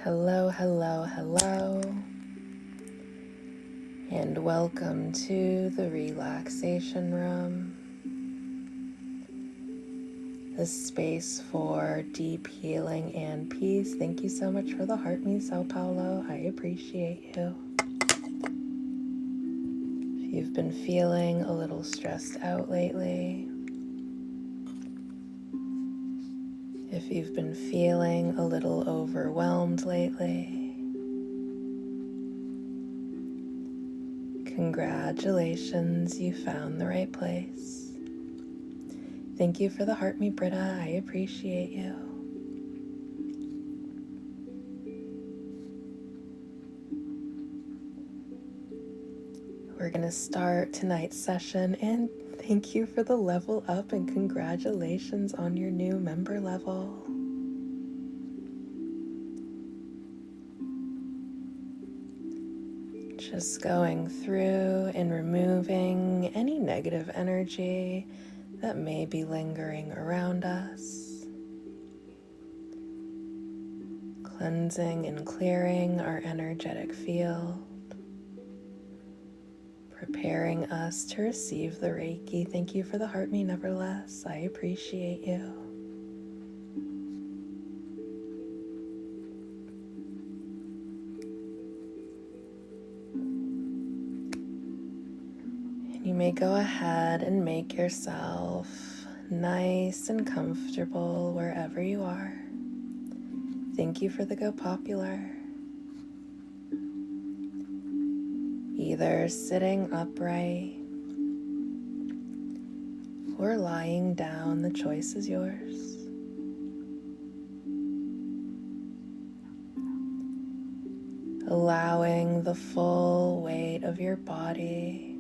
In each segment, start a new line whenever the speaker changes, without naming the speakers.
Hello, hello, hello, and welcome to the Relaxation Room, the space for deep healing and peace. Thank you so much for the heart, me, Sao Paulo. I appreciate you. If you've been feeling a little stressed out lately, if you've been feeling a little overwhelmed lately, congratulations, you found the right place. Thank you for the heart, me, Britta. I appreciate you. We're going to start tonight's session, and thank you for the level up and congratulations on your new member level. Just going through and removing any negative energy that may be lingering around us. Cleansing and clearing our energetic field. Preparing us to receive the Reiki. Thank you for the heart, me, nevertheless. I appreciate you. And you may go ahead and make yourself nice and comfortable wherever you are. Thank you for the Go Popular. Either sitting upright or lying down, the choice is yours. Allowing the full weight of your body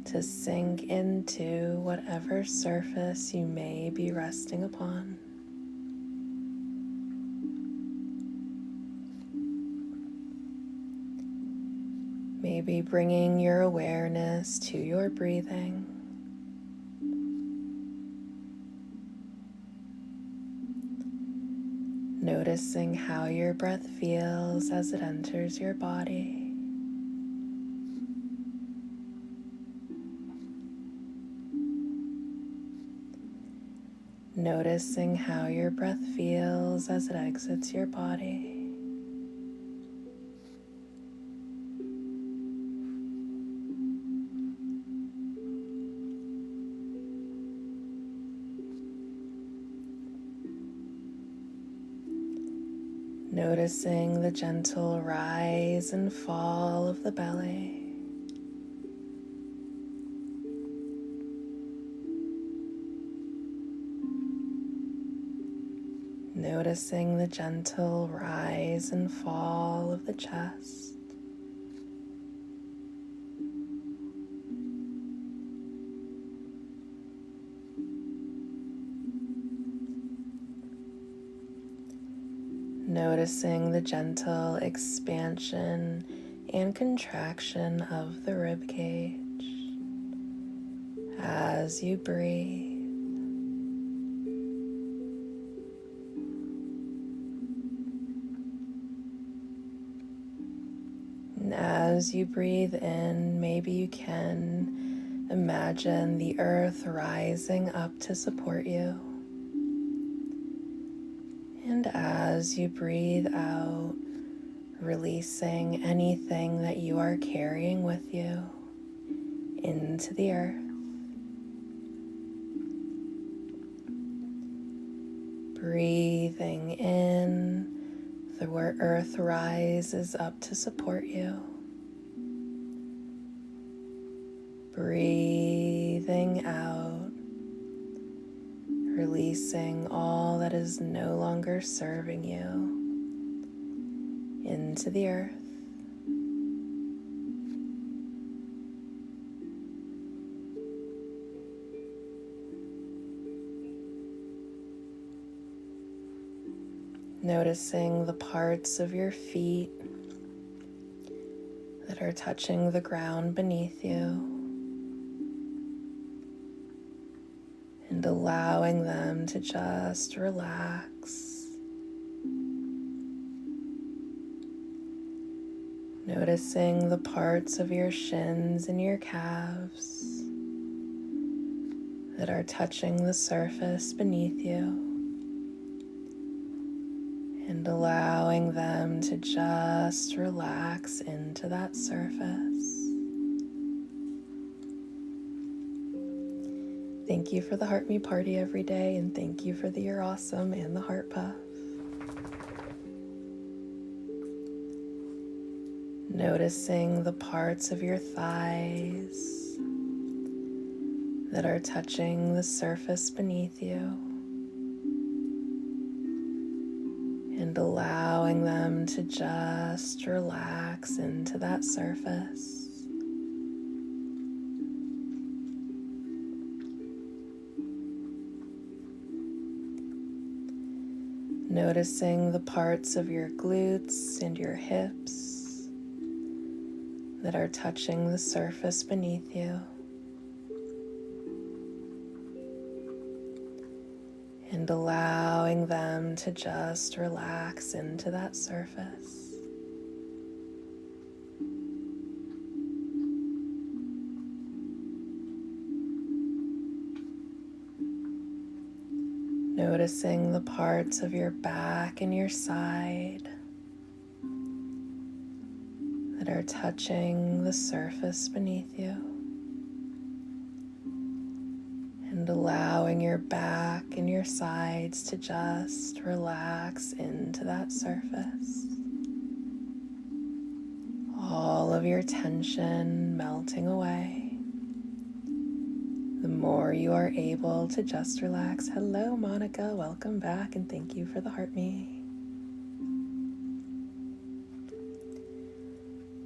to sink into whatever surface you may be resting upon. Maybe bringing your awareness to your breathing. Noticing how your breath feels as it enters your body. Noticing how your breath feels as it exits your body. Noticing the gentle rise and fall of the belly. Noticing the gentle rise and fall of the chest. Noticing the gentle expansion and contraction of the rib cage as you breathe. And as you breathe in, maybe you can imagine the earth rising up to support you. And as you breathe out, releasing anything that you are carrying with you into the earth. Breathing in, the earth rises up to support you. Breathing out, releasing all that is no longer serving you into the earth. Noticing the parts of your feet that are touching the ground beneath you and allowing them to just relax. Noticing the parts of your shins and your calves that are touching the surface beneath you and allowing them to just relax into that surface. Thank you for the Heart Me Party every day, and thank you for the You're Awesome and the Heart Puff. Noticing the parts of your thighs that are touching the surface beneath you and allowing them to just relax into that surface. Noticing the parts of your glutes and your hips that are touching the surface beneath you and allowing them to just relax into that surface. Noticing the parts of your back and your side that are touching the surface beneath you and allowing your back and your sides to just relax into that surface. All of your tension melting away. The more you are able to just relax. Hello, Monica. Welcome back, and thank you for the heart me.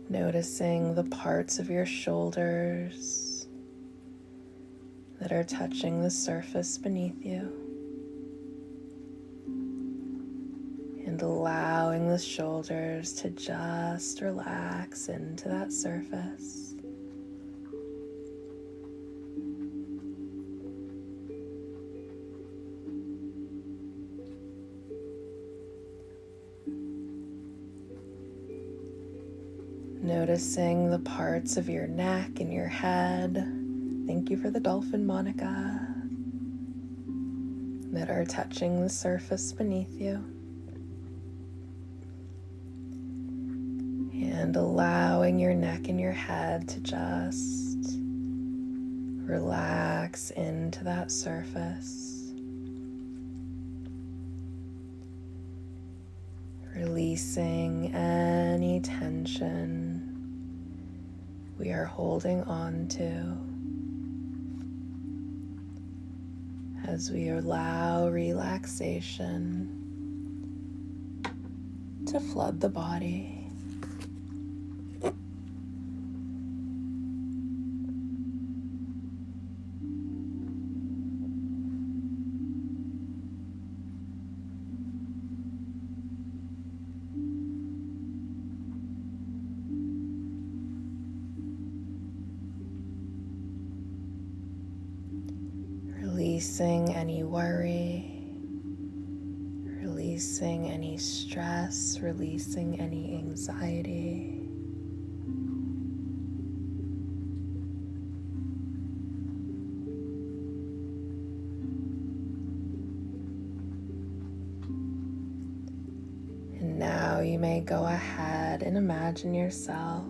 Noticing the parts of your shoulders that are touching the surface beneath you and allowing the shoulders to just relax into that surface. Noticing the parts of your neck and your head. Thank you for the dolphin, Monica. That are touching the surface beneath you. And allowing your neck and your head to just relax into that surface. Releasing any tension we are holding on to as we allow relaxation to flood the body. Releasing any worry, releasing any stress, releasing any anxiety. And now you may go ahead and imagine yourself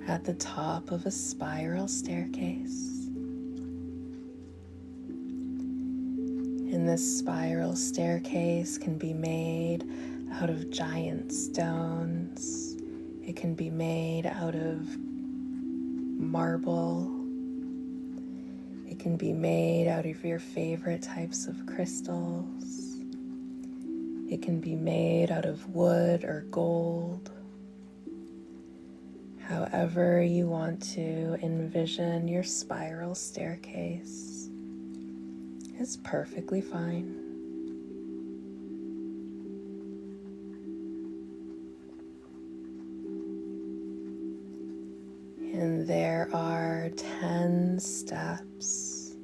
at the top of a spiral staircase. And this spiral staircase can be made out of giant stones. It can be made out of marble. It can be made out of your favorite types of crystals. It can be made out of wood or gold. However you want to envision your spiral staircase is perfectly fine. And there are 10 steps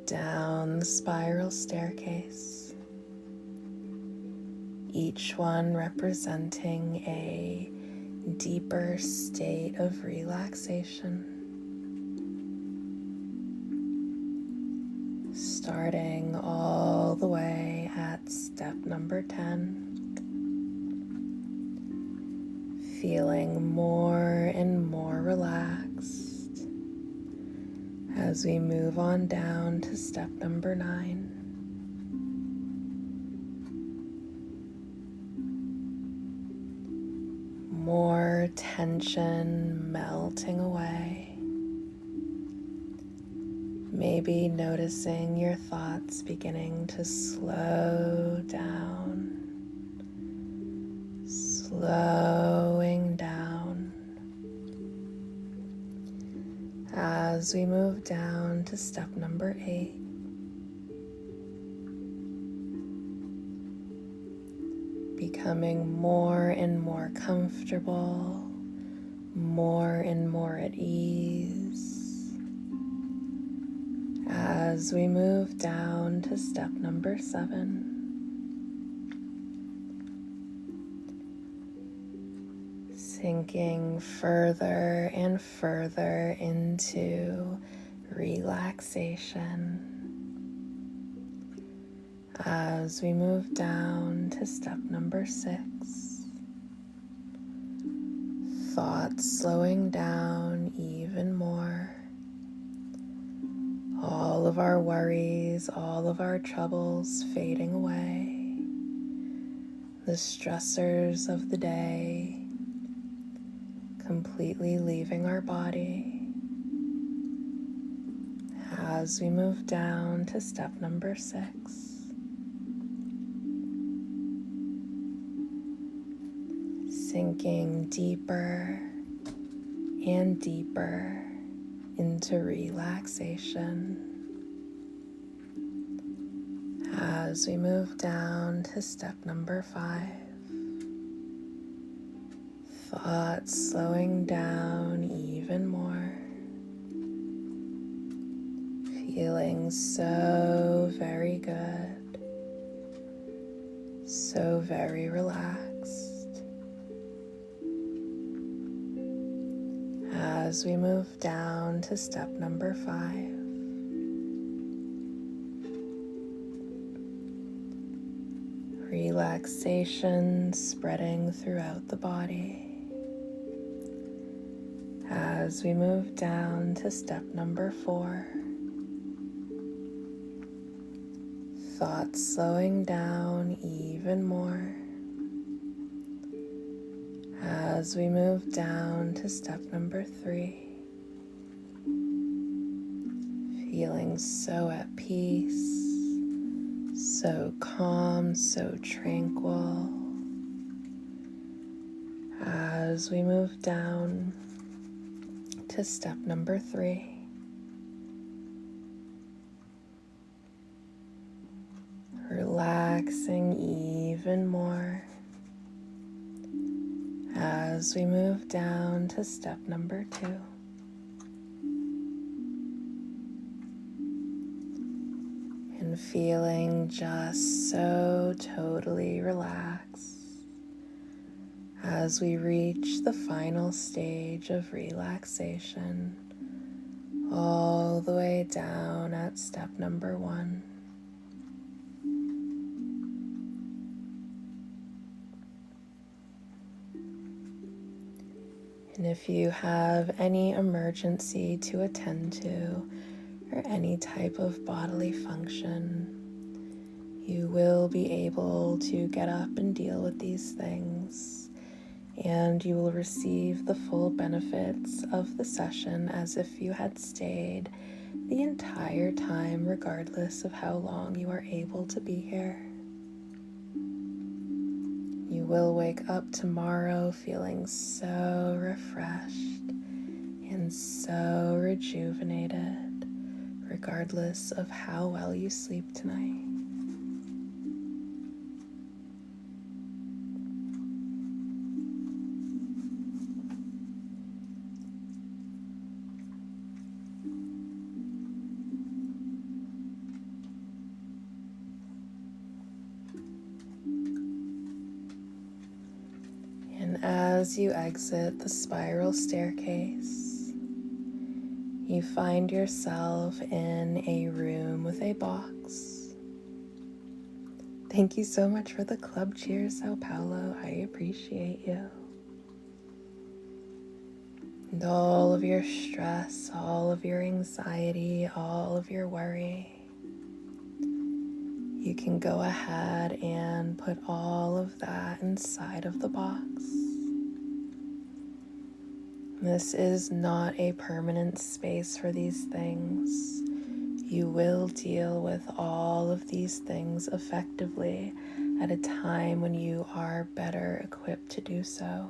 down the spiral staircase, each one representing a deeper state of relaxation. Starting all the way at step number 10, feeling more and more relaxed as we move on down to step number 9. More tension melting away. Maybe noticing your thoughts beginning to slow down, slowing down as we move down to step number 8. Becoming more and more comfortable, more and more at ease as we move down to step number 7. Sinking further and further into relaxation as we move down to step number 6. Thoughts slowing down even more. All of our worries, all of our troubles fading away. The stressors of the day completely leaving our body as we move down to step number 6. Sinking deeper and deeper into relaxation as we move down to step number 5. Thoughts slowing down even more, feeling so very good, so very relaxed. As we move down to step number 5, relaxation spreading throughout the body. As we move down to step number 4, thoughts slowing down even more. As we move down to step number 3, feeling so at peace, so calm, so tranquil. As we move down to step number 3, relaxing even more. As we move down to step number 2, and feeling just so totally relaxed as we reach the final stage of relaxation, all the way down at step number 1. And if you have any emergency to attend to or any type of bodily function, you will be able to get up and deal with these things, and you will receive the full benefits of the session as if you had stayed the entire time, regardless of how long you are able to be here. You will wake up tomorrow feeling so refreshed and so rejuvenated, regardless of how well you sleep tonight. as you exit the spiral staircase, you find yourself in a room with a box. Thank you so much for the club cheers, Sao Paulo. I appreciate you. And all of your stress, all of your anxiety, all of your worry, you can go ahead and put all of that inside of the box. This is not a permanent space for these things. You will deal with all of these things effectively at a time when you are better equipped to do so.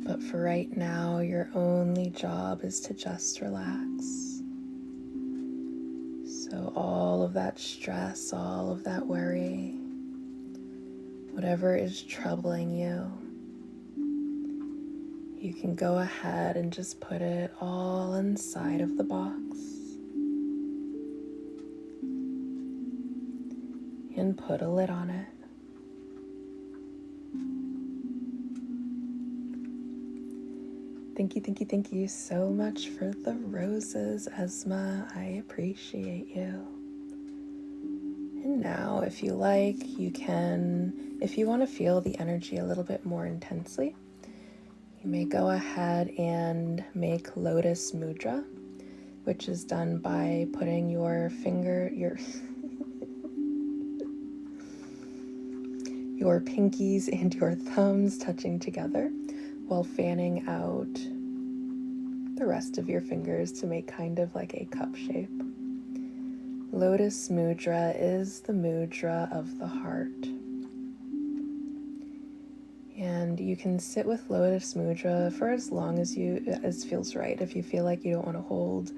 But for right now, your only job is to just relax. So all of that stress, all of that worry, whatever is troubling you, you can go ahead and just put it all inside of the box and put a lid on it. Thank you so much for the roses, Esma. I appreciate you. And now, if you like, you can, if you want to feel the energy a little bit more intensely, you may go ahead and make Lotus Mudra, which is done by putting your your pinkies and your thumbs touching together while fanning out the rest of your fingers to make kind of like a cup shape. Lotus Mudra is the mudra of the heart. And you can sit with Lotus Mudra for as long as feels right. If you feel like you don't want to hold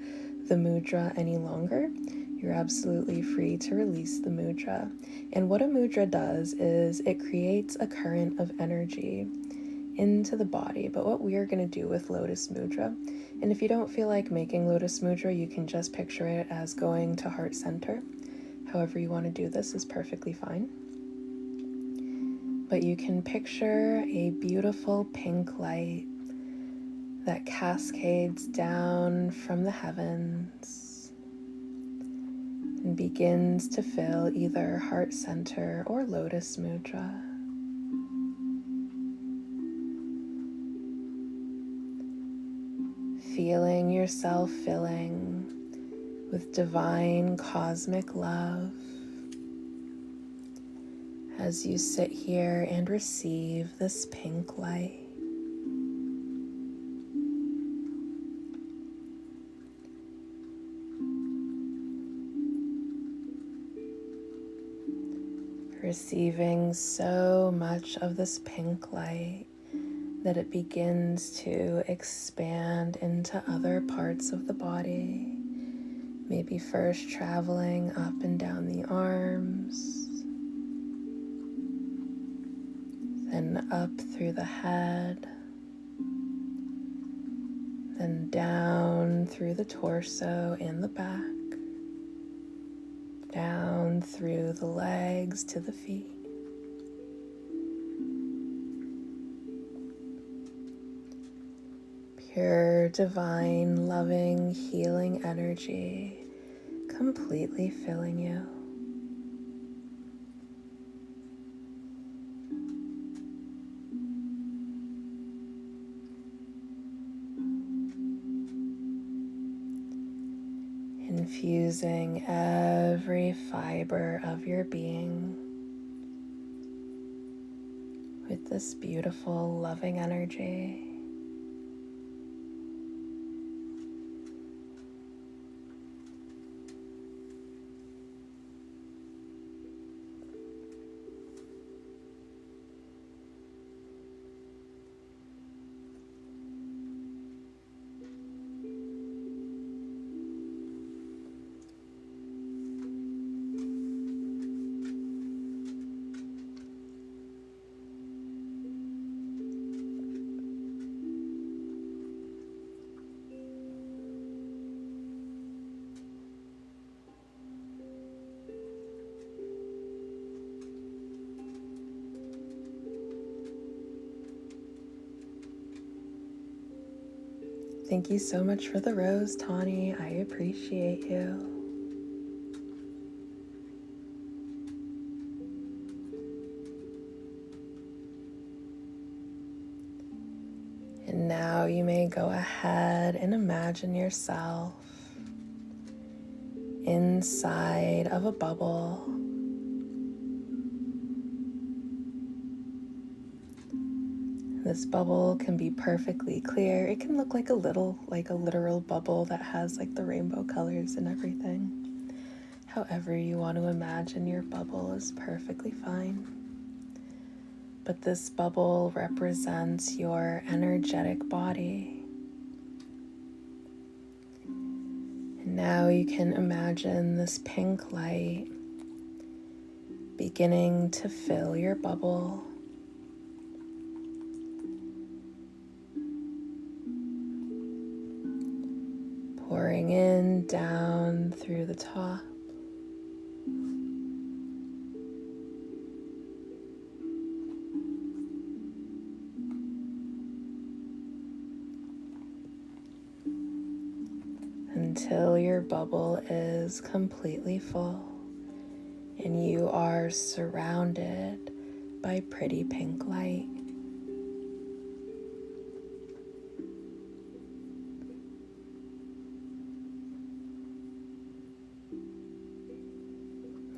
the mudra any longer, you're absolutely free to release the mudra. And what a mudra does is it creates a current of energy into the body. But what we are going to do with Lotus Mudra, and if you don't feel like making Lotus Mudra, you can just picture it as going to heart center. However you want to do this is perfectly fine. But you can picture a beautiful pink light that cascades down from the heavens and begins to fill either heart center or Lotus Mudra. Feeling yourself filling with divine cosmic love as you sit here and receive this pink light. Receiving so much of this pink light that it begins to expand into other parts of the body. Maybe first traveling up and down the arms, then up through the head, then down through the torso and the back, down through the legs to the feet. Pure, divine, loving, healing energy completely filling you. Infusing every fiber of your being with this beautiful, loving energy. Thank you so much for the rose, Tawny. I appreciate you. And now you may go ahead and imagine yourself inside of a bubble. This bubble can be perfectly clear. It can look like a literal bubble that has like the rainbow colors and everything. However you want to imagine your bubble is perfectly fine. But this bubble represents your energetic body. And now you can imagine this pink light beginning to fill your bubble. Pouring in, down through the top. Until your bubble is completely full and you are surrounded by pretty pink light.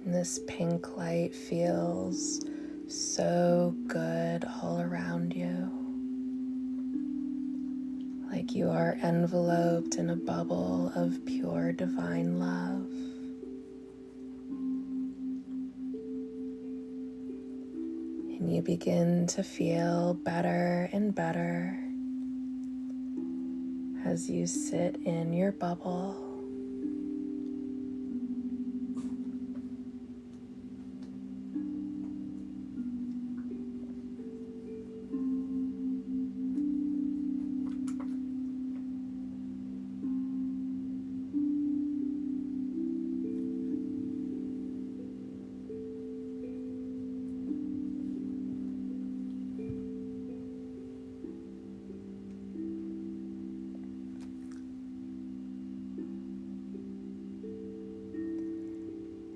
And this pink light feels so good all around you. Like you are enveloped in a bubble of pure divine love. And you begin to feel better and better as you sit in your bubble.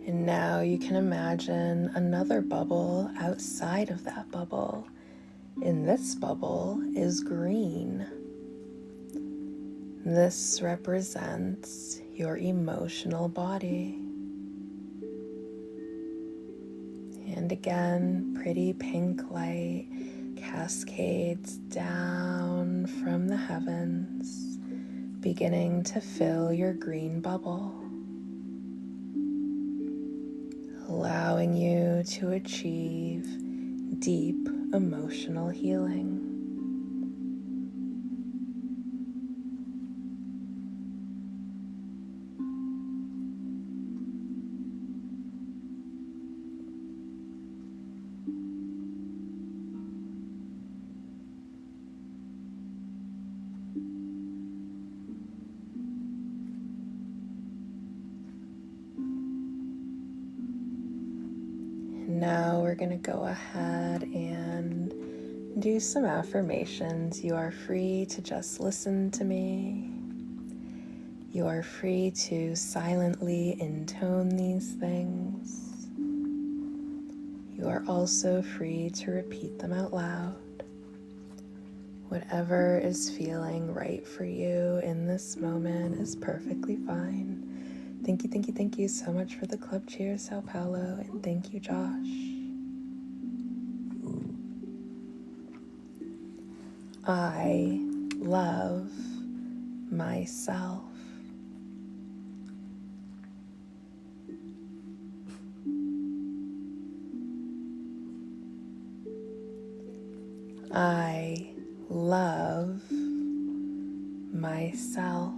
And now you can imagine another bubble outside of that bubble. And this bubble is green. This represents your emotional body. And again, pretty pink light cascades down from the heavens, beginning to fill your green bubble, allowing you to achieve deep emotional healing. Now we're going to go ahead and do some affirmations. You are free to just listen to me. You are free to silently intone these things. You are also free to repeat them out loud. Whatever is feeling right for you in this moment is perfectly fine. Thank you so much for the club cheer, Sao Paulo, and thank you, Josh. I love myself. I love myself.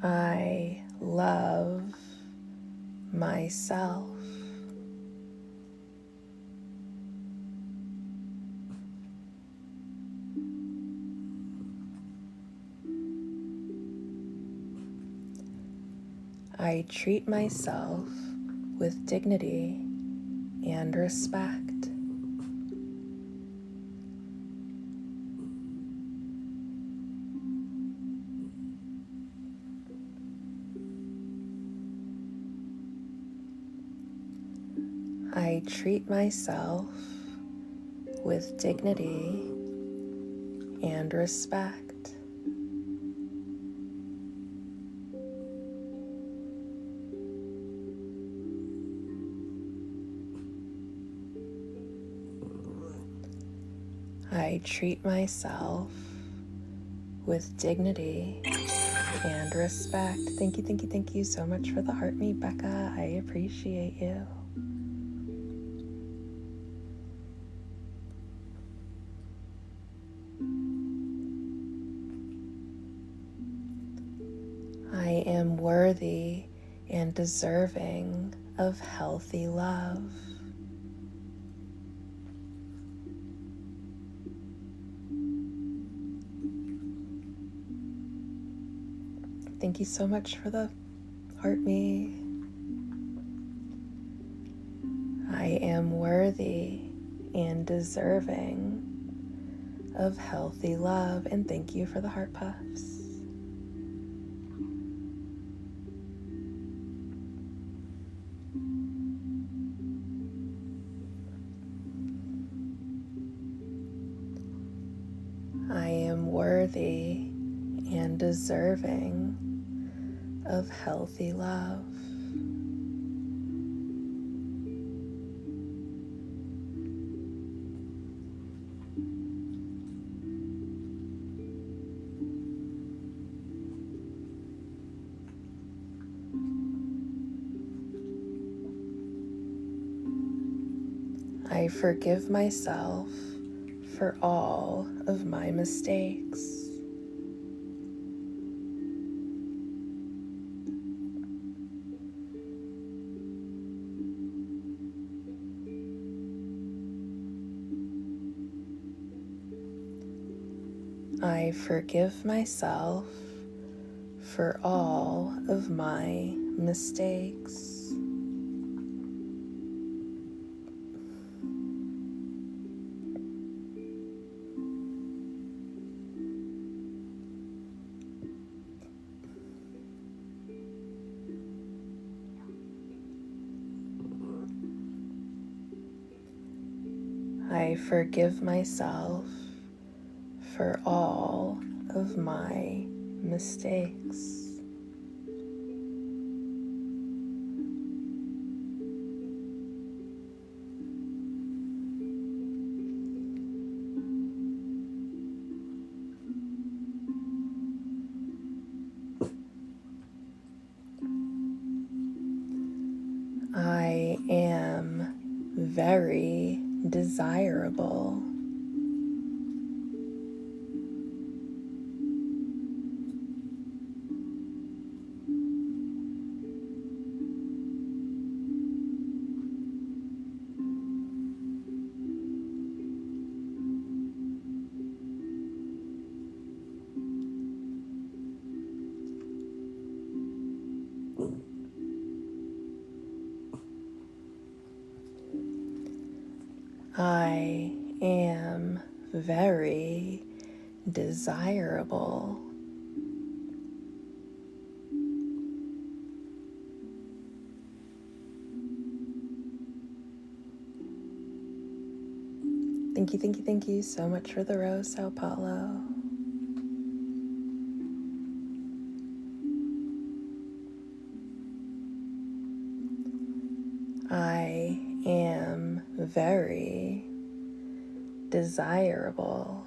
I love myself. I treat myself with dignity and respect. I treat myself with dignity and respect. I treat myself with dignity and respect. Thank you, thank you, thank you so much for the heart me, Becca. I appreciate you. I am worthy and deserving of healthy love. Thank you so much for the heart me. I am worthy and deserving of healthy love. And thank you for the heart puffs. I am worthy and deserving of healthy love. I forgive myself for all of my mistakes. I forgive myself for all of my mistakes. I forgive myself for all of my mistakes. I am very desirable. I am very desirable. Thank you, thank you, thank you so much for the rose, Sao Paulo. I am very desirable.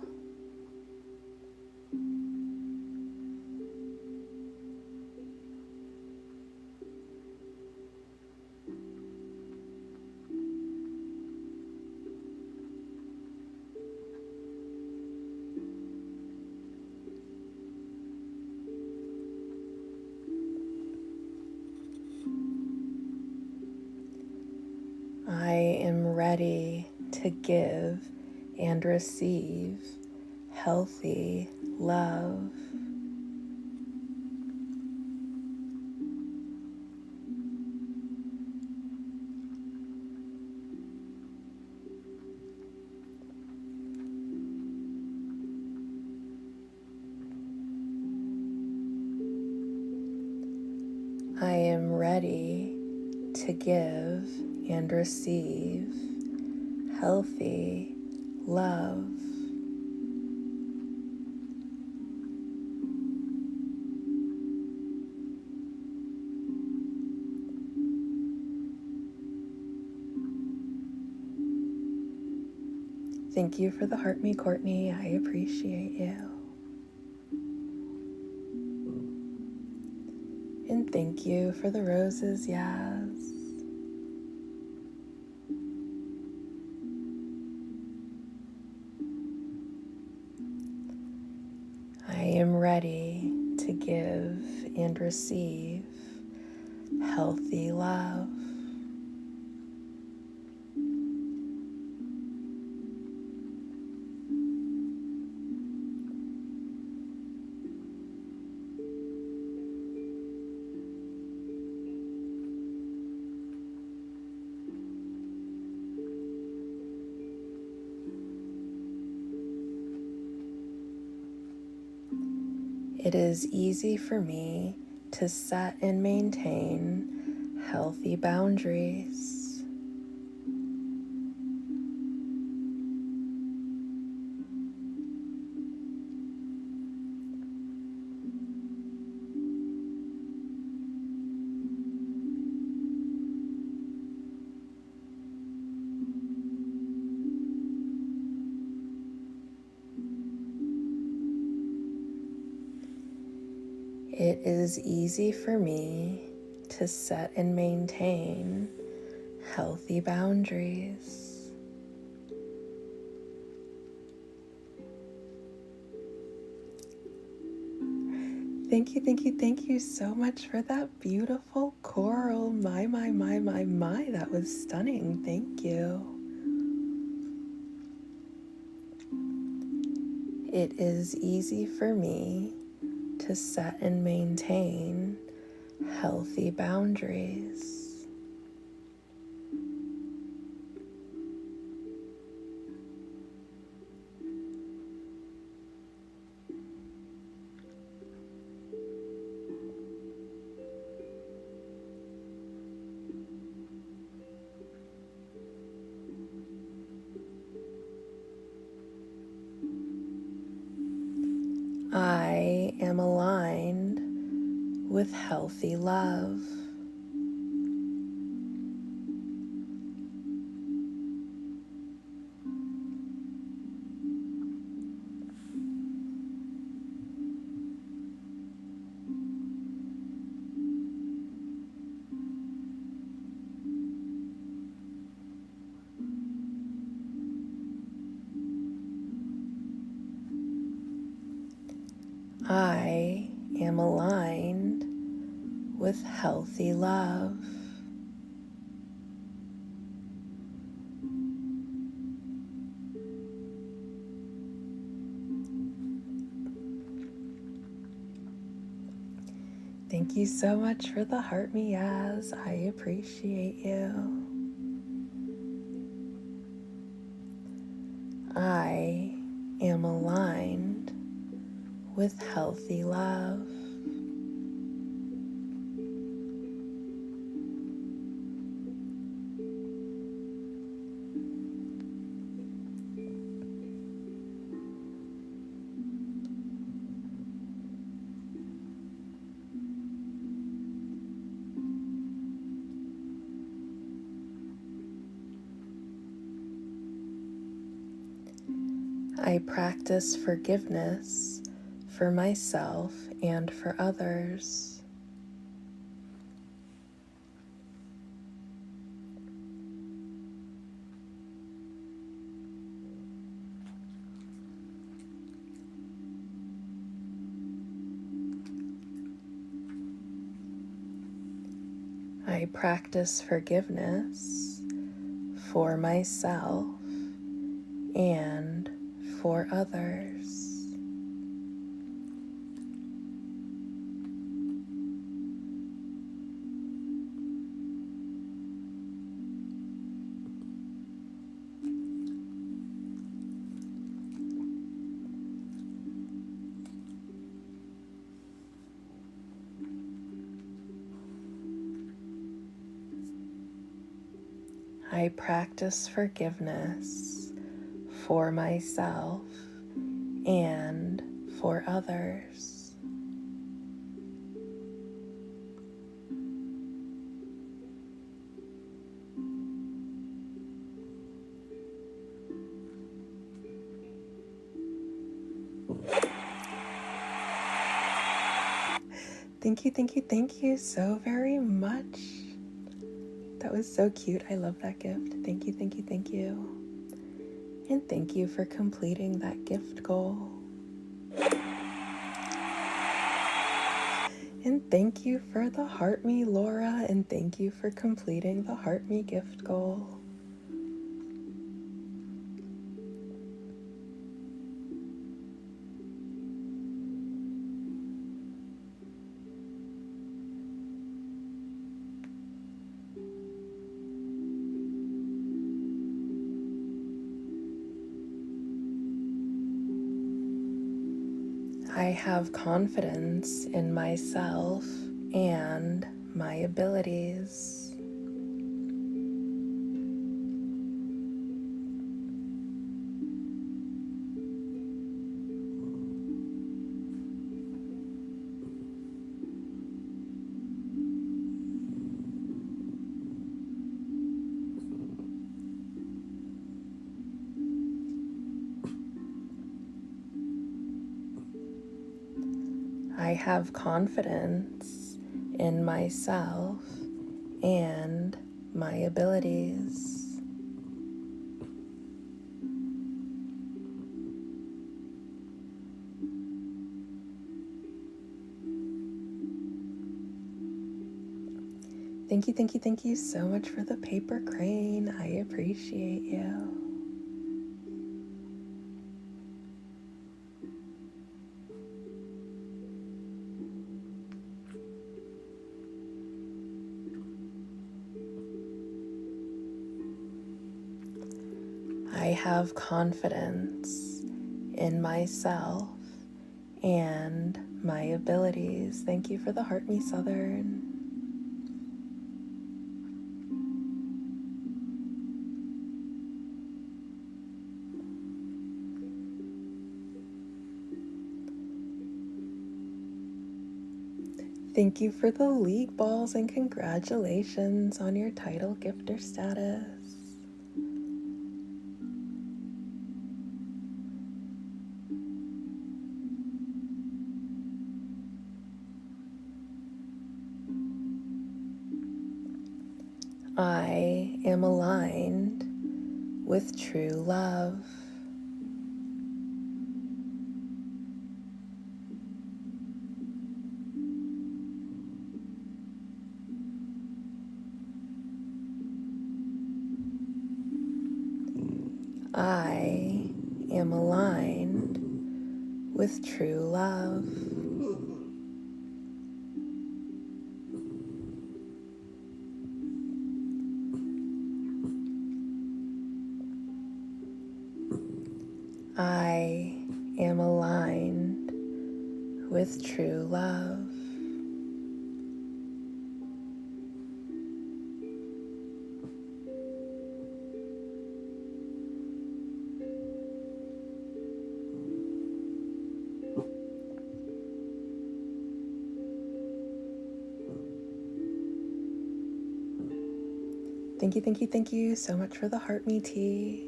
I am ready to give and receive healthy love. I am ready to give and receive healthy love. Thank you for the heart me, Courtney. I appreciate you. And thank you for the roses, Yaz. I am ready to give and receive healthy love. It is easy for me to set and maintain healthy boundaries. It is easy for me to set and maintain healthy boundaries. Thank you so much for that beautiful coral. My, that was stunning. Thank you. It is easy for me to set and maintain healthy boundaries. I am aligned with healthy love. I am aligned with healthy love. Thank you so much for the heart me, Yaz. I appreciate you. I am aligned with healthy love. I practice forgiveness for myself and for others. I practice forgiveness for myself and for others. I practice forgiveness for myself and for others. Thank you so very much. That was so cute. I love that gift. Thank you. And thank you for completing that gift goal. And thank you for the Heart Me, Laura. And thank you for completing the Heart Me gift goal. I have confidence in myself and my abilities. I have confidence in myself and my abilities. Thank you so much for the paper crane. I appreciate you. I have confidence in myself and my abilities. Thank you for the Heart Me Southern. Thank you for the league balls and congratulations on your title gifter status. I am aligned with true love. I am aligned with true love. I am aligned with true love. Thank you so much for the Heart Me tea.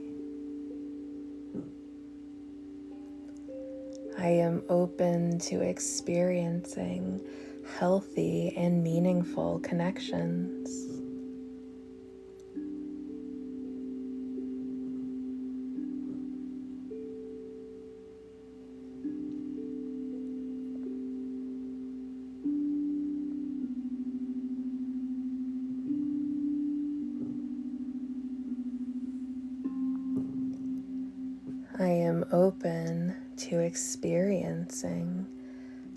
I am open to experiencing healthy and meaningful connections. I am open to experiencing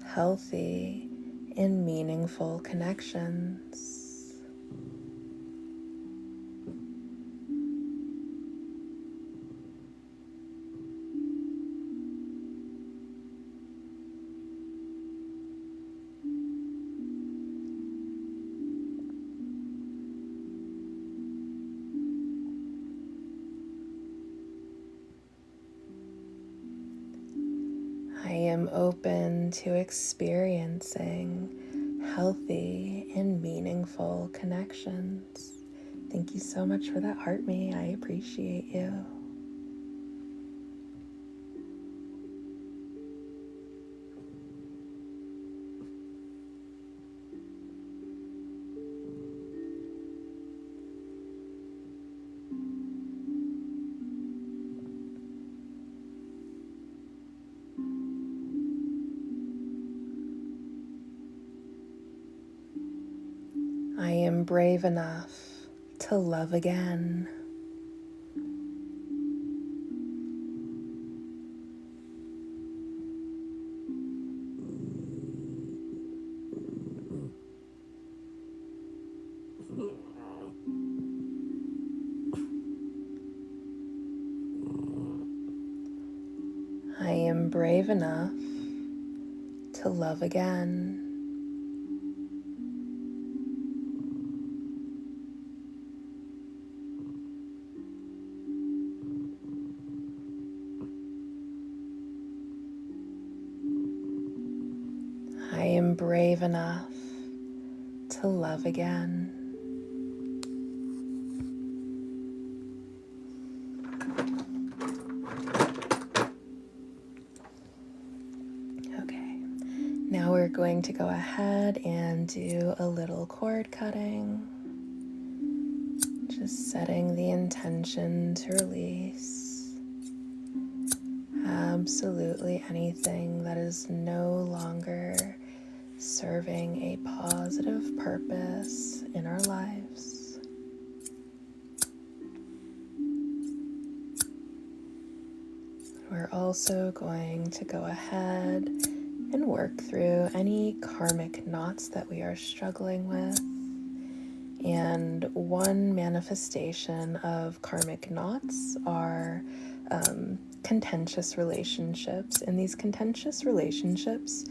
healthy and meaningful connections. open to experiencing healthy and meaningful connections. Thank you so much for that, Heart Me. I appreciate you. I am brave enough to love again. I am brave enough to love again. I am brave enough to love again. Okay, now we're going to go ahead and do a little cord cutting. Just setting the intention to release absolutely anything that is no longer serving a positive purpose in our lives. We're also going to go ahead and work through any karmic knots that we are struggling with. And one manifestation of karmic knots are contentious relationships. And these contentious relationships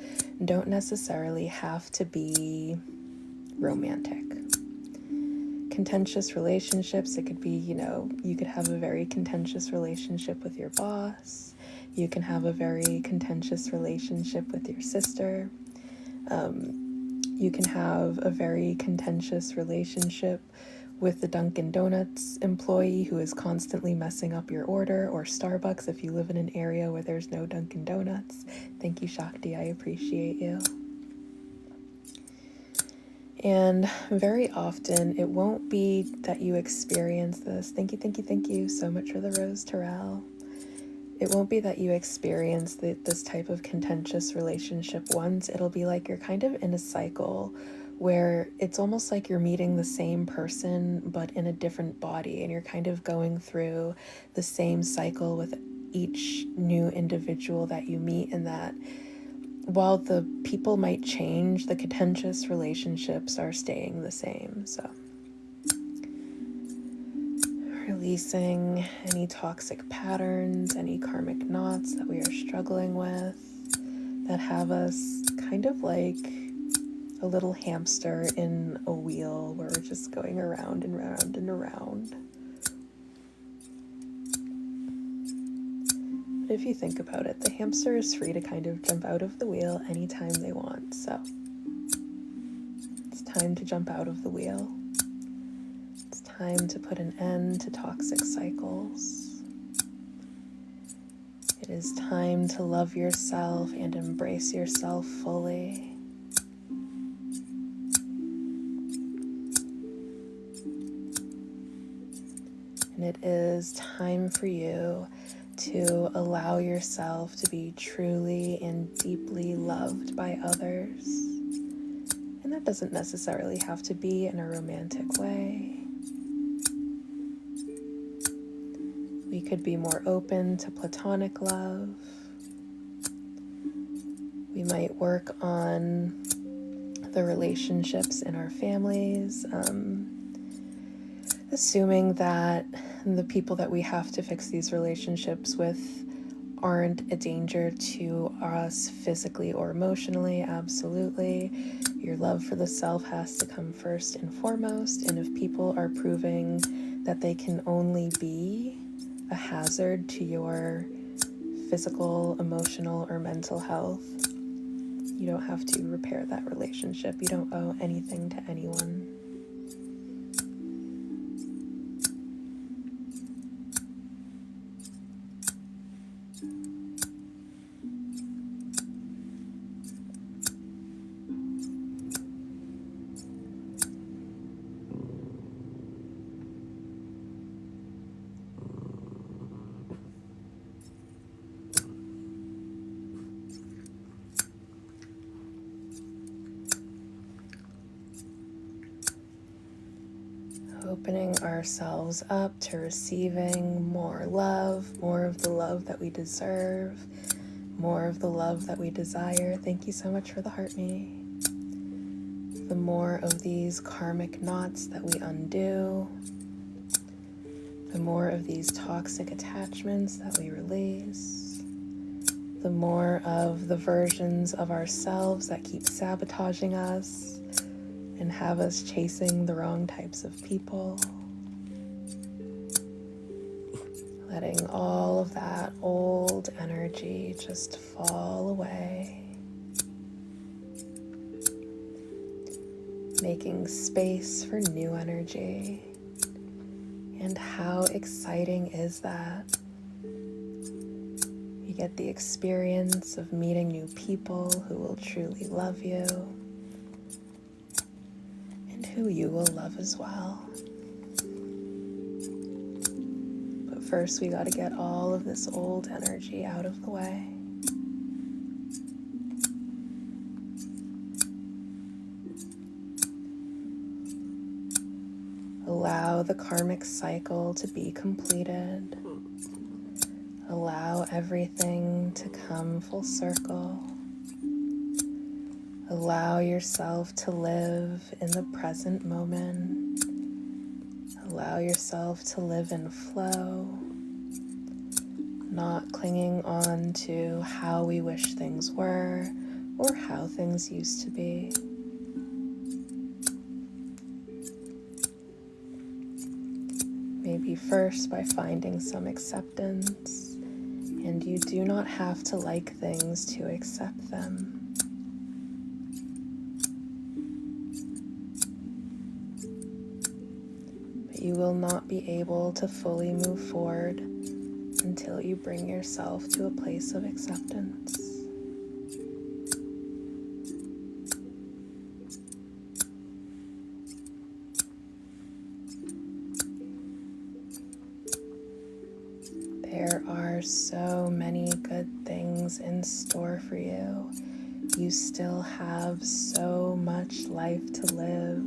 don't necessarily have to be romantic. Contentious relationships, it could be, you could have a very contentious relationship with your boss. You can have a very contentious relationship with your sister. You can have a very contentious relationship with the Dunkin' Donuts employee who is constantly messing up your order, or Starbucks if you live in an area where there's no Dunkin' Donuts. Thank you, Shakti. I appreciate you. And very often it won't be that you experience this. Thank you so much for the rose, Terrell. It won't be that you experience this type of contentious relationship once. It'll be like you're kind of in a cycle where it's almost like you're meeting the same person but in a different body, and you're kind of going through the same cycle with each new individual that you meet, and that while the people might change, the contentious relationships are staying the same. So releasing any toxic patterns, any karmic knots that we are struggling with that have us kind of like a little hamster in a wheel where we're just going around and round and around. But if you think about it, the hamster is free to kind of jump out of the wheel anytime they want. So it's time to jump out of the wheel. It's time to put an end to toxic cycles. It is time to love yourself and embrace yourself fully. And it is time for you to allow yourself to be truly and deeply loved by others. And that doesn't necessarily have to be in a romantic way. We could be more open to platonic love. We might work on the relationships in our families, assuming that the people that we have to fix these relationships with aren't a danger to us physically or emotionally. Absolutely. Your love for the self has to come first and foremost. And if people are proving that they can only be a hazard to your physical, emotional, or mental health. You don't have to repair that relationship. You don't owe anything to anyone. Opening ourselves up to receiving more love, more of the love that we deserve, more of the love that we desire. Thank you so much for the heart me. The more of these karmic knots that we undo, the more of these toxic attachments that we release, the more of the versions of ourselves that keep sabotaging us and have us chasing the wrong types of people. Letting all of that old energy just fall away. Making space for new energy. And how exciting is that? You get the experience of meeting new people who will truly love you, who you will love as well. But first we got to get all of this old energy out of the way. Allow the karmic cycle to be completed. Allow everything to come full circle. Allow yourself to live in the present moment. Allow yourself to live in flow, not clinging on to how we wish things were or how things used to be. Maybe first by finding some acceptance, and you do not have to like things to accept them. You will not be able to fully move forward until you bring yourself to a place of acceptance. There are so many good things in store for you. You still have so much life to live.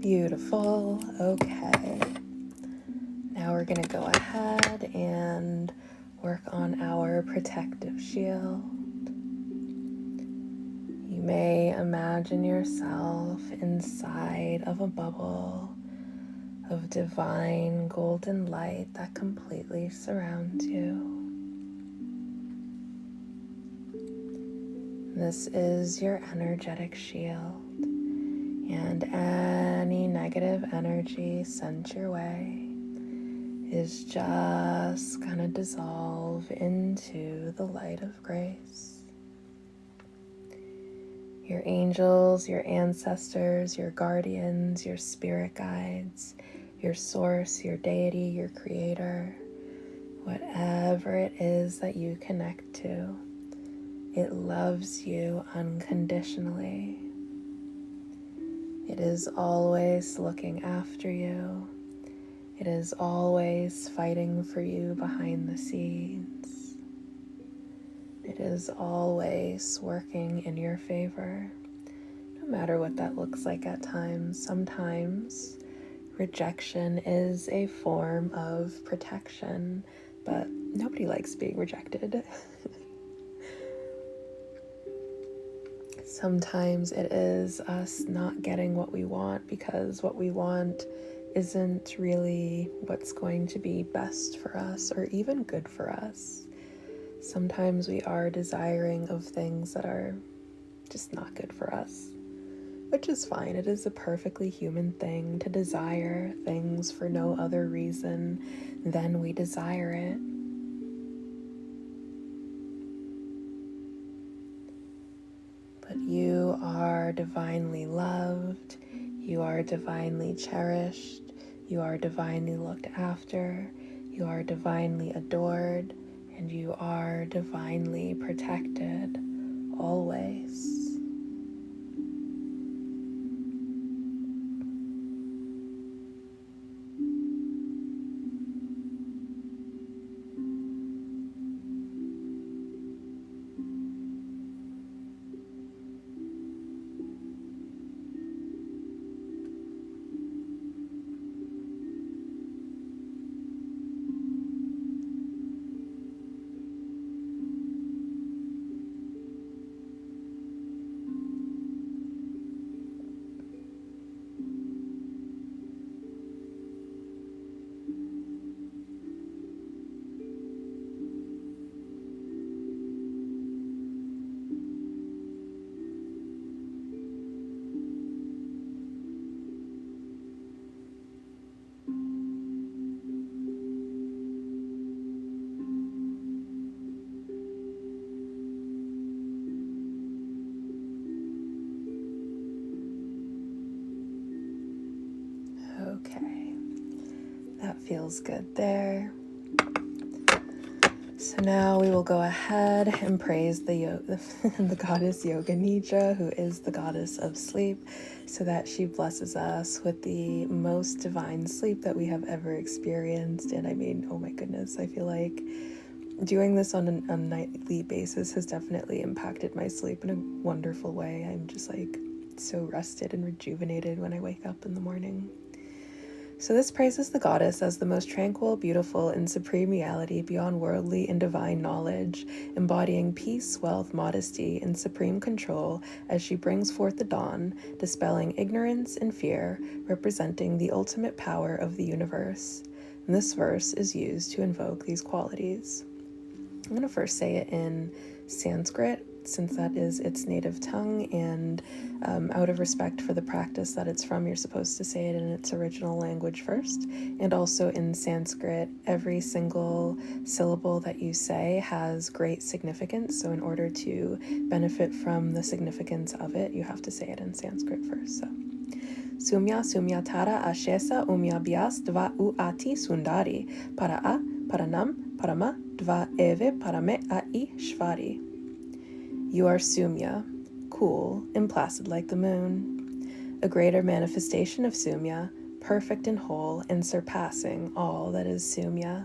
Beautiful. Okay. Now we're going to go ahead and work on our protective shield. You may imagine yourself inside of a bubble of divine golden light that completely surrounds you. This is your energetic shield, and any negative energy sent your way is just gonna dissolve into the light of grace. Your angels, your ancestors, your guardians, your spirit guides, your source, your deity, your creator, whatever it is that you connect to, it loves you unconditionally. It is always looking after you. It is always fighting for you behind the scenes. It is always working in your favor, no matter what that looks like at times. Sometimes rejection is a form of protection, but nobody likes being rejected. Sometimes it is us not getting what we want because what we want isn't really what's going to be best for us or even good for us. Sometimes we are desiring of things that are just not good for us, which is fine. It is a perfectly human thing to desire things for no other reason than we desire it. But you are divinely loved, you are divinely cherished, you are divinely looked after, you are divinely adored, and you are divinely protected always. Okay, that feels good there. So now we will go ahead and praise the goddess Yoga Nidra, who is the goddess of sleep, so that she blesses us with the most divine sleep that we have ever experienced. And I mean, oh my goodness, I feel like doing this on a nightly basis has definitely impacted my sleep in a wonderful way. I'm just like so rested and rejuvenated when I wake up in the morning. So this praises the goddess as the most tranquil, beautiful, and supreme reality beyond worldly and divine knowledge, embodying peace, wealth, modesty, and supreme control as she brings forth the dawn, dispelling ignorance and fear, representing the ultimate power of the universe. And this verse is used to invoke these qualities. I'm going to first say it in Sanskrit, since that is its native tongue, and out of respect for the practice that it's from, you're supposed to say it in its original language first. And also in Sanskrit, every single syllable that you say has great significance, so in order to benefit from the significance of it, you have to say it in Sanskrit first. So Sumya Sumyatara Ashesa Umya Bias Dva Uati Sundari Para Paranam Parama Dva Eve Parame Ai Shvari. You are Sumya, cool and placid like the moon, a greater manifestation of Sumya, perfect and whole and surpassing all that is Sumya.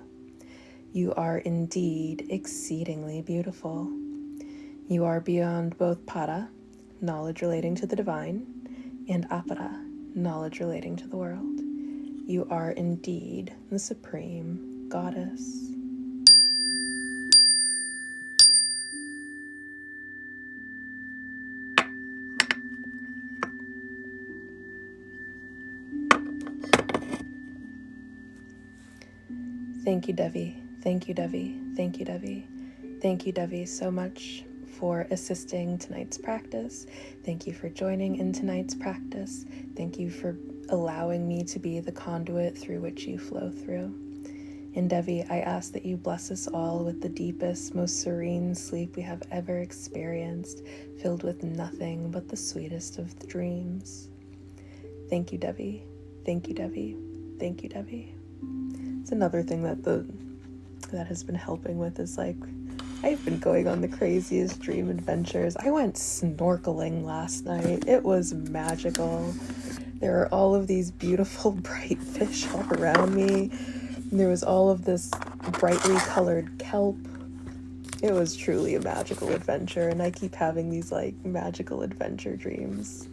You are indeed exceedingly beautiful. You are beyond both para, knowledge relating to the divine, and apara, knowledge relating to the world. You are indeed the supreme goddess. Thank you, Devi. Thank you, Devi. Thank you, Devi. Thank you, Devi, so much for assisting tonight's practice. Thank you for joining in tonight's practice. Thank you for allowing me to be the conduit through which you flow through. And Devi, I ask that you bless us all with the deepest, most serene sleep we have ever experienced, filled with nothing but the sweetest of the dreams. Thank you, Devi. Thank you, Devi. Thank you, Devi. It's another thing that has been helping with is like, I've been going on the craziest dream adventures. I went snorkeling last night. It was magical. There are all of these beautiful bright fish all around me. And there was all of this brightly colored kelp. It was truly a magical adventure, and I keep having these like magical adventure dreams.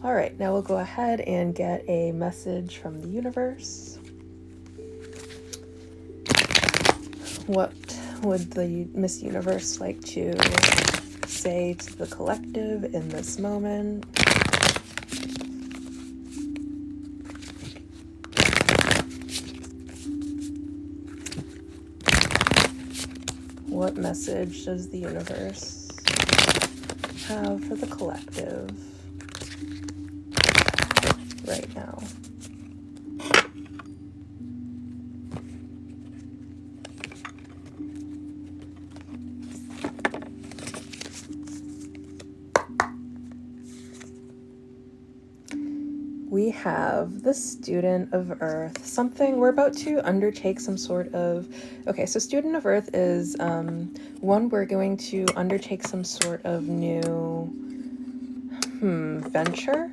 All right, now we'll go ahead and get a message from the universe. What would the Miss Universe like to say to the collective in this moment? What message does the universe have for the collective right now? We have the Student of Earth, we're about to undertake some sort of, okay, so Student of Earth is, one, we're going to undertake some sort of new, venture,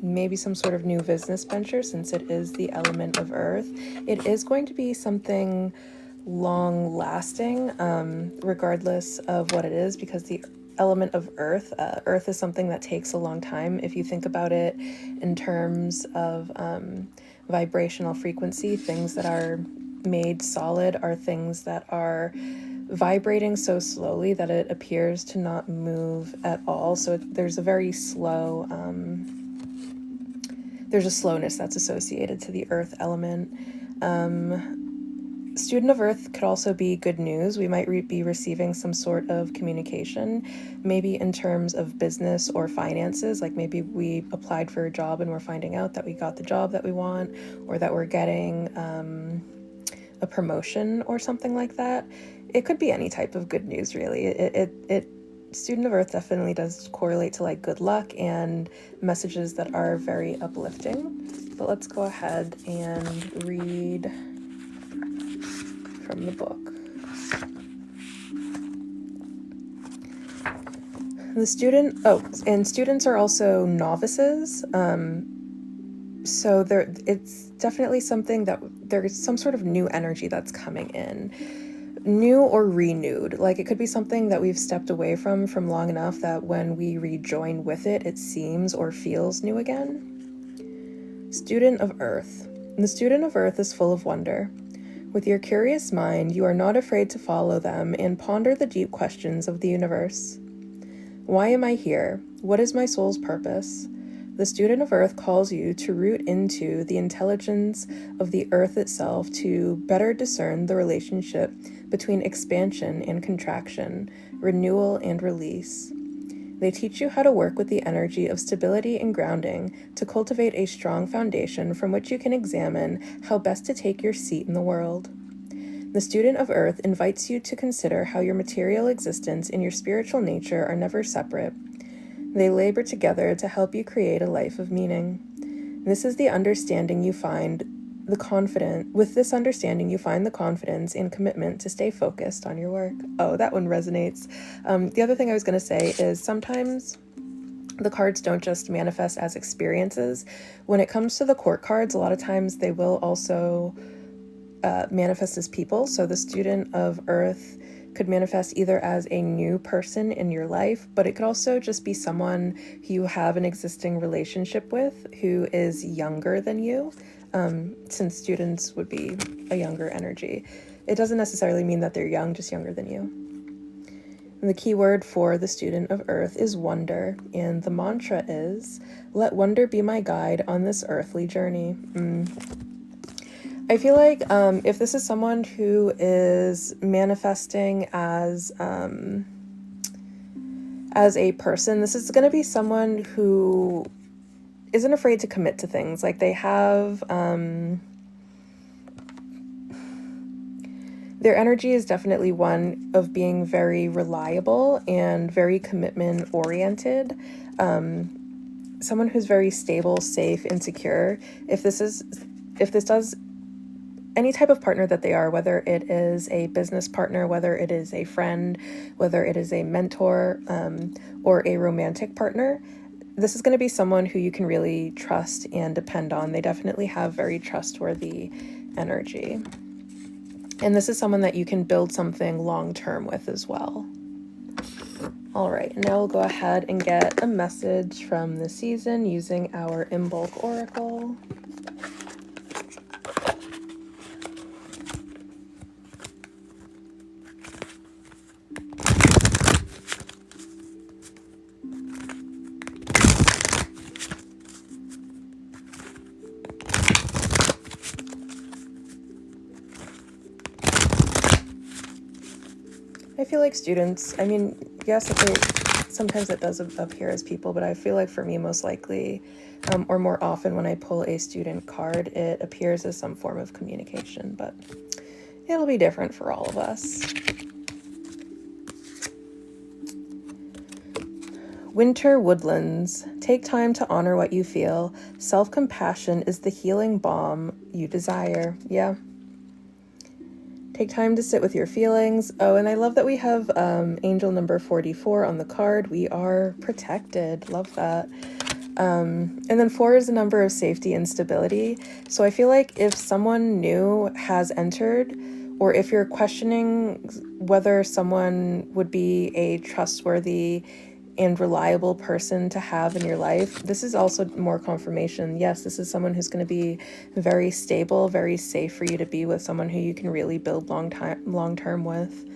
maybe some sort of new business venture, since it is the element of Earth. It is going to be something long-lasting, regardless of what it is, because the element of Earth is something that takes a long time. If you think about it in terms of vibrational frequency, things that are made solid are things that are vibrating so slowly that it appears to not move at all. So there's a very slow, there's a slowness that's associated to the Earth element. Student of Earth could also be good news. We might be receiving some sort of communication, maybe in terms of business or finances, like maybe we applied for a job and we're finding out that we got the job that we want, or that we're getting a promotion or something like that. It could be any type of good news, really. Student of Earth definitely does correlate to like good luck and messages that are very uplifting. But let's go ahead and read from the book. And students are also novices. So it's definitely something that there's some sort of new energy that's coming in. New or renewed. Like it could be something that we've stepped away from long enough that when we rejoin with it, it seems or feels new again. Student of Earth. The Student of Earth is full of wonder. With your curious mind, you are not afraid to follow them and ponder the deep questions of the universe. Why am I here? What is my soul's purpose? The Student of Earth calls you to root into the intelligence of the Earth itself to better discern the relationship between expansion and contraction, renewal and release. They teach you how to work with the energy of stability and grounding to cultivate a strong foundation from which you can examine how best to take your seat in the world. The Student of Earth invites you to consider how your material existence and your spiritual nature are never separate. They labor together to help you create a life of meaning. This is the understanding you find With this understanding, you find the confidence and commitment to stay focused on your work. Oh, that one resonates. The other thing I was going to say is sometimes the cards don't just manifest as experiences. When it comes to the court cards, a lot of times they will also manifest as people. So the Student of Earth could manifest either as a new person in your life, but it could also just be someone who you have an existing relationship with who is younger than you, since students would be a younger energy. It doesn't necessarily mean that they're young, just younger than you. And the key word for the student of Earth is wonder, and the mantra is, "Let wonder be my guide on this earthly journey." I feel like if this is someone who is manifesting as a person, this is going to be someone who isn't afraid to commit to things. Like they have, their energy is definitely one of being very reliable and very commitment oriented. Someone who's very stable, safe, and secure. If this does any type of partner that they are, whether it is a business partner, whether it is a friend, whether it is a mentor, or a romantic partner, this is going to be someone who you can really trust and depend on. They definitely have very trustworthy energy. And this is someone that you can build something long-term with as well. All right, now we'll go ahead and get a message from the season using our Imbolc Oracle. I feel like students, I mean, yes, sometimes it does appear as people, but I feel like for me, most likely, or more often when I pull a student card, it appears as some form of communication, but it'll be different for all of us. Winter woodlands. Take time to honor what you feel. Self-compassion is the healing balm you desire. Yeah. Take time to sit with your feelings. Oh, and I love that we have angel number 44 on the card. We are protected. Love that. And then 4 is a number of safety and stability. So I feel like if someone new has entered, or if you're questioning whether someone would be a trustworthy and reliable person to have in your life, this is also more confirmation. Yes, this is someone who's going to be very stable, very safe for you to be with, someone who you can really build long-term with.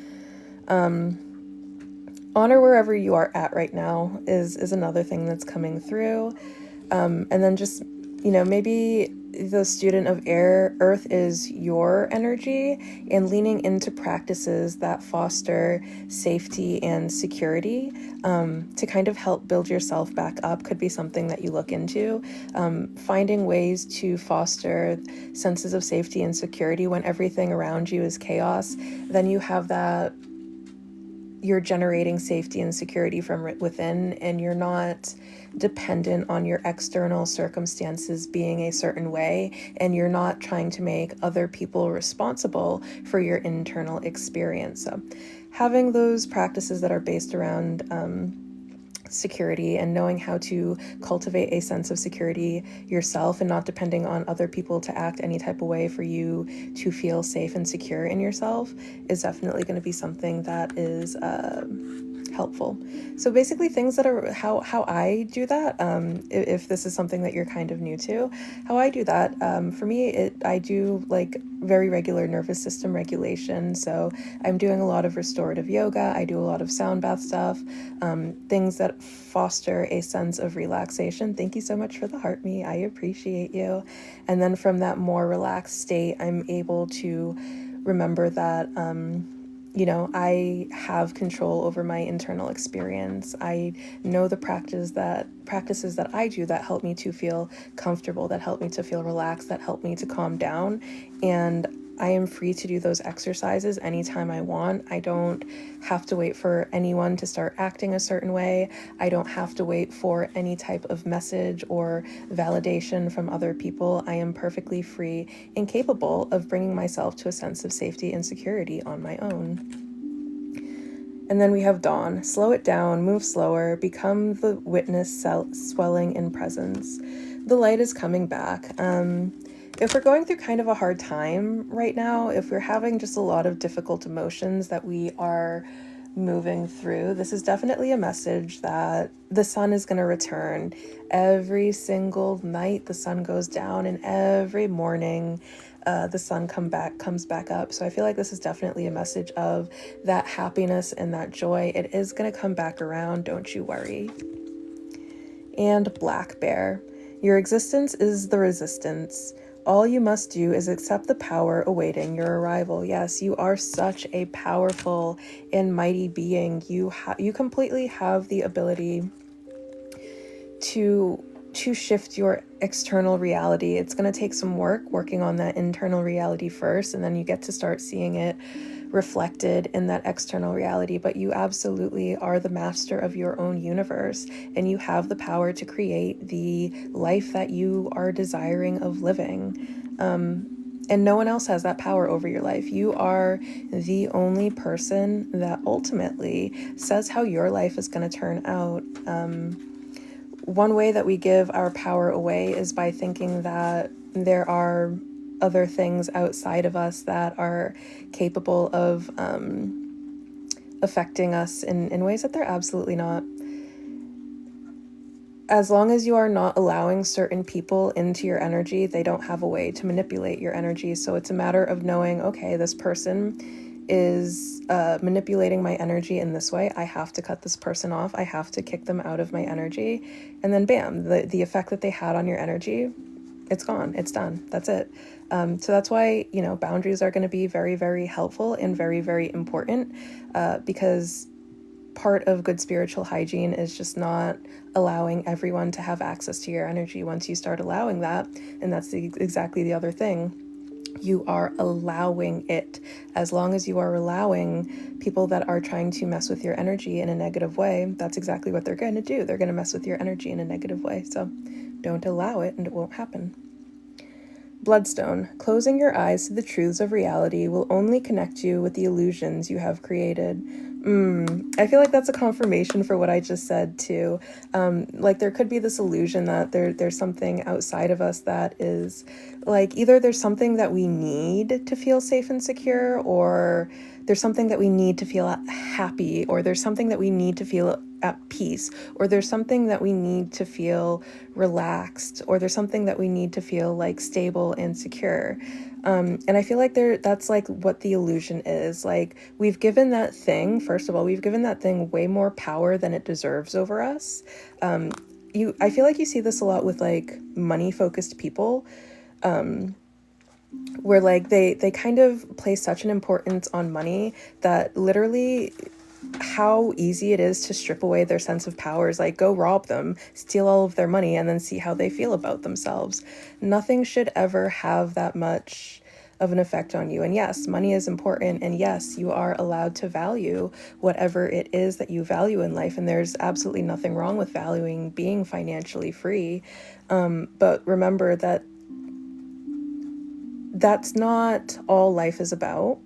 Honor wherever you are at right now is another thing that's coming through. And then just, maybe the student of Earth is your energy, and leaning into practices that foster safety and security to kind of help build yourself back up could be something that you look into. Finding ways to foster senses of safety and security when everything around you is chaos, then you have that, you're generating safety and security from within, and you're not dependent on your external circumstances being a certain way, and you're not trying to make other people responsible for your internal experience. So having those practices that are based around security and knowing how to cultivate a sense of security yourself and not depending on other people to act any type of way for you to feel safe and secure in yourself is definitely going to be something that is helpful. So basically things that are how I do that, if this is something that you're kind of new to, how I do that, for me, I do like very regular nervous system regulation. So I'm doing a lot of restorative yoga. I do a lot of sound bath stuff, things that foster a sense of relaxation. Thank you so much for the heart me. I appreciate you. And then from that more relaxed state, I'm able to remember that, I have control over my internal experience. I know the practices that I do that help me to feel comfortable, that help me to feel relaxed, that help me to calm down. And I am free to do those exercises anytime I want. I don't have to wait for anyone to start acting a certain way. I don't have to wait for any type of message or validation from other people. I am perfectly free and capable of bringing myself to a sense of safety and security on my own. And then we have dawn. Slow it down, move slower, become the witness swelling in presence. The light is coming back. if we're going through kind of a hard time right now, if we're having just a lot of difficult emotions that we are moving through, this is definitely a message that the sun is going to return. Every single night the sun goes down, and every morning the sun comes back up. So I feel like this is definitely a message of that happiness and that joy. It is going to come back around, don't you worry. And Black Bear, your existence is the resistance. All you must do is accept the power awaiting your arrival. Yes, you are such a powerful and mighty being. You completely have the ability to shift your external reality. It's going to take some work working on that internal reality first, and then you get to start seeing it reflected in that external reality. But you absolutely are the master of your own universe, and you have the power to create the life that you are desiring of living. And no one else has that power over your life. You are the only person that ultimately says how your life is going to turn out. One way that we give our power away is by thinking that there are other things outside of us that are capable of affecting us in ways that they're absolutely not. As long as you are not allowing certain people into your energy, they don't have a way to manipulate your energy. So it's a matter of knowing, okay, this person is manipulating my energy in this way. I have to cut this person off. I have to kick them out of my energy. And then bam, the effect that they had on your energy, it's gone. It's done. That's it. So that's why, boundaries are going to be very, very helpful and very, very important, because part of good spiritual hygiene is just not allowing everyone to have access to your energy. Once you start allowing that, and that's exactly the other thing, you are allowing it. As long as you are allowing people that are trying to mess with your energy in a negative way, that's exactly what they're going to do. They're going to mess with your energy in a negative way. So don't allow it, and it won't happen. Bloodstone, closing your eyes to the truths of reality will only connect you with the illusions you have created. I feel like that's a confirmation for what I just said too. Like there could be this illusion that there's something outside of us that is like, either there's something that we need to feel safe and secure, or there's something that we need to feel happy, or there's something that we need to feel at peace, or there's something that we need to feel relaxed, or there's something that we need to feel like stable and secure. And I feel like that's like what the illusion is. Like we've given that thing, first of all, we've given that thing way more power than it deserves over us. I feel like you see this a lot with like money focused people, where like they kind of place such an importance on money that literally how easy it is to strip away their sense of power is like, go rob them, steal all of their money, and then see how they feel about themselves. Nothing should ever have that much of an effect on you. And yes, money is important, and yes, you are allowed to value whatever it is that you value in life, and there's absolutely nothing wrong with valuing being financially free. But remember that that's not all life is about.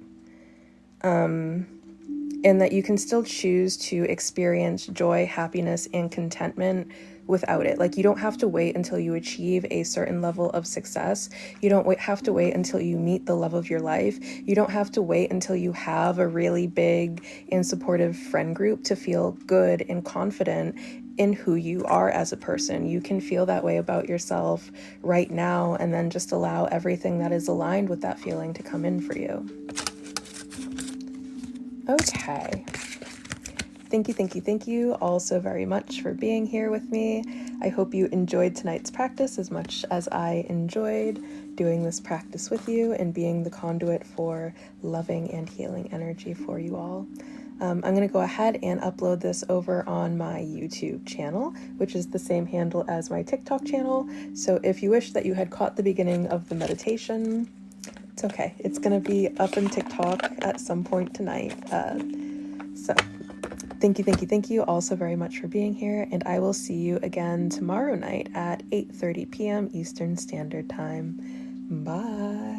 And that you can still choose to experience joy, happiness, and contentment without it. Like you don't have to wait until you achieve a certain level of success. You don't have to wait until you meet the love of your life. You don't have to wait until you have a really big and supportive friend group to feel good and confident in who you are as a person. You can feel that way about yourself right now, and then just allow everything that is aligned with that feeling to come in for you. Okay. Thank you all so very much for being here with me. I hope you enjoyed tonight's practice as much as I enjoyed doing this practice with you and being the conduit for loving and healing energy for you all. I'm going to go ahead and upload this over on my YouTube channel, which is the same handle as my TikTok channel. So if you wish that you had caught the beginning of the meditation, it's okay. It's going to be up in TikTok at some point tonight. So thank you all so very much for being here, and I will see you again tomorrow night at 8:30 p.m. Eastern Standard Time. Bye.